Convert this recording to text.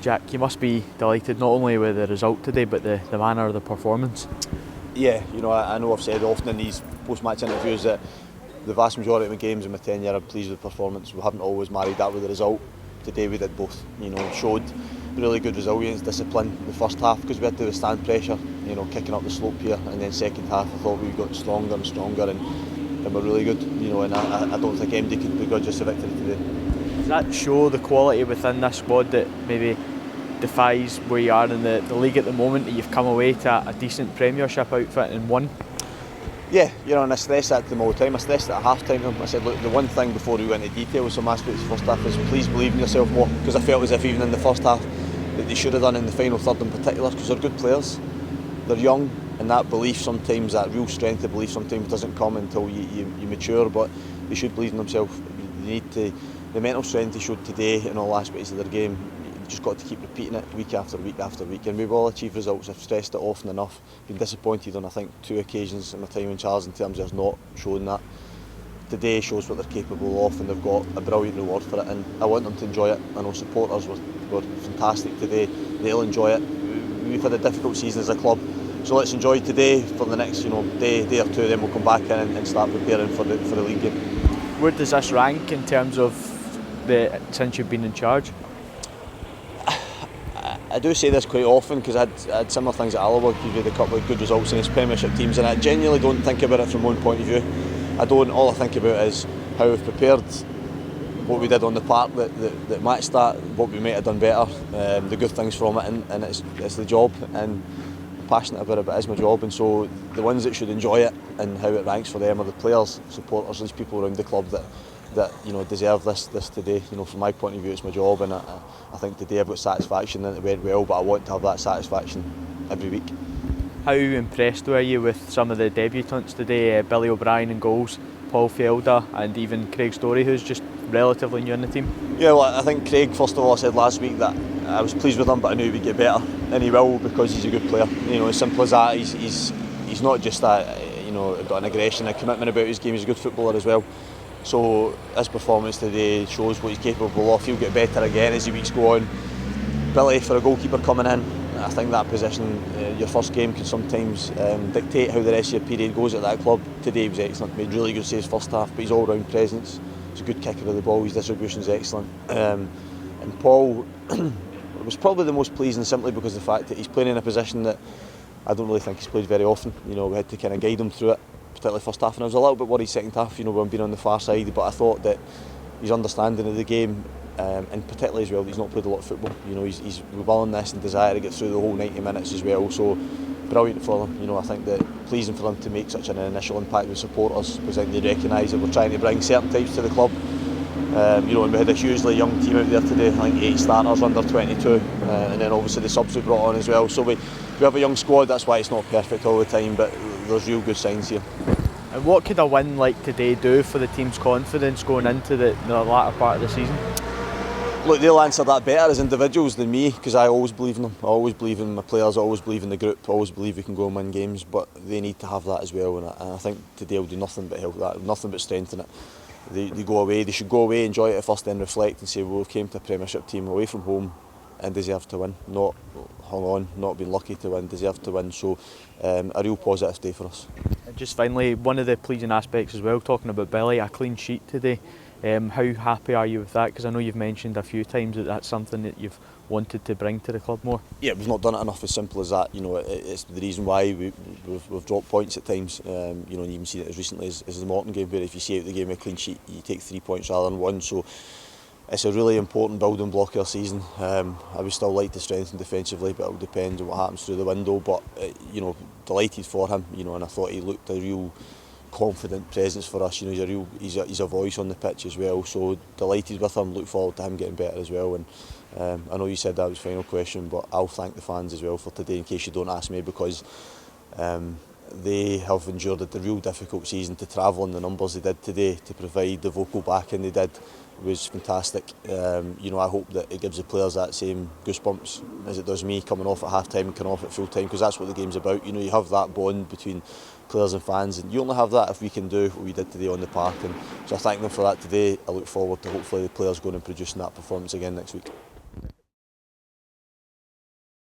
Jack, you must be delighted not only with the result today but the manner of the performance. Yeah, I know I've said often in these post-match interviews that the vast majority of my games in my tenure I'm pleased with the performance. We haven't always married that with the result. Today we did both. Showed really good resilience, discipline in the first half because we had to withstand pressure, kicking up the slope here, and then second half I thought we got stronger and stronger and we're really good, and I don't think MD could begrudge us a victory today. Does that show the quality within this squad that maybe defies where you are in the league at the moment, that you've come away to a decent Premiership outfit and won? Yeah, and I stress that to them all the time. I stressed it at half time. I said, look, the one thing before we went into detail with some aspects of the first half is please believe in yourself more, because I felt as if even in the first half that they should have done in the final third in particular, because they're good players, they're young, and that belief sometimes, that real strength of belief sometimes doesn't come until you mature, but they should believe in themselves. They need to, the mental strength they showed today in all aspects of their game, just got to keep repeating it week after week after week, and we've all achieved results. I've stressed it often enough. Been disappointed on I think 2 occasions in my time in charge in terms of us not showing that. Today shows what they're capable of, and they've got a brilliant reward for it, and I want them to enjoy it. I know supporters were fantastic today. They'll enjoy it. We've had a difficult season as a club, so let's enjoy today for the next day or two, then we'll come back in and start preparing for the league game. Where does this rank in terms of since you've been in charge? I do say this quite often because I had similar things at Alloa. We've had a couple of good results against Premiership teams, and I genuinely don't think about it from one point of view. All I think about is how we've prepared, what we did on the park that matched that, what we might have done better, the good things from it, and it's the job, and I'm passionate about it, but it is my job, and so the ones that should enjoy it and how it ranks for them are the players, supporters, these people around the club that deserve this today. From my point of view, it's my job, and I think today I've got satisfaction and it went well, but I want to have that satisfaction every week. How impressed were you with some of the debutants today? Billy O'Brien in goals, Paul Felder, and even Craig Story, who's just relatively new in the team? Yeah, well, I think Craig, first of all, I said last week that I was pleased with him, but I knew he'd get better, and he will, because he's a good player. As simple as that. He's not just got an aggression, a commitment about his game. He's a good footballer as well. So his performance today shows what he's capable of. He'll get better again as the weeks go on. Billy, for a goalkeeper coming in, I think that position, your first game can sometimes dictate how the rest of your period goes at that club. Today he was excellent, made really good saves first half, but his all-round presence, he's a good kicker of the ball, his distribution is excellent. And Paul was probably the most pleasing, simply because of the fact that he's playing in a position that I don't really think he's played very often. We had to kind of guide him through it, particularly first half, and I was a little bit worried second half, when being on the far side, but I thought that his understanding of the game, and particularly as well, he's not played a lot of football, his willingness and desire to get through the whole 90 minutes as well, so brilliant for them. I think that pleasing for them to make such an initial impact with supporters, because I think they recognise that we're trying to bring certain types to the club. And we had a hugely young team out there today, I think 8 starters under 22, and then obviously the subs we brought on as well, so we have a young squad. That's why it's not perfect all the time, but there's real good signs here. And what could a win like today do for the team's confidence going into the latter part of the season? Look, they'll answer that better as individuals than me, because I always believe in them. I always believe in my players, I always believe in the group, I always believe we can go and win games, but they need to have that as well, and I think today will do nothing but help that, nothing but strengthen it. They go away, they should go away, enjoy it at first, then reflect and say, well, we came to a Premiership team away from home and deserve to win, not hung on, not been lucky to win, deserve to win, so a real positive day for us. And just finally, one of the pleasing aspects as well, talking about Billy, a clean sheet today. How happy are you with that? Because I know you've mentioned a few times that that's something that you've wanted to bring to the club more. Yeah, we've not done it enough, as simple as that. It's the reason why we've dropped points at times. And you even see it as recently as the Morton game, where if you see out the game with a clean sheet, you take 3 points rather than 1. So it's a really important building block of our season. I would still like to strengthen defensively, but it will depend on what happens through the window. But delighted for him. And I thought he looked a real confident presence for us. He's a voice on the pitch as well, so delighted with him, look forward to him getting better as well. And I know you said that was the final question, but I'll thank the fans as well for today, in case you don't ask me, because they have endured a real difficult season. To travel in the numbers they did today, to provide the vocal backing they did, was fantastic. I hope that it gives the players that same goosebumps as it does me, coming off at half time and coming off at full time, because that's what the game's about. You have that bond between players and fans, and you only have that if we can do what we did today on the park. And so I thank them for that today. I look forward to hopefully the players going and producing that performance again next week.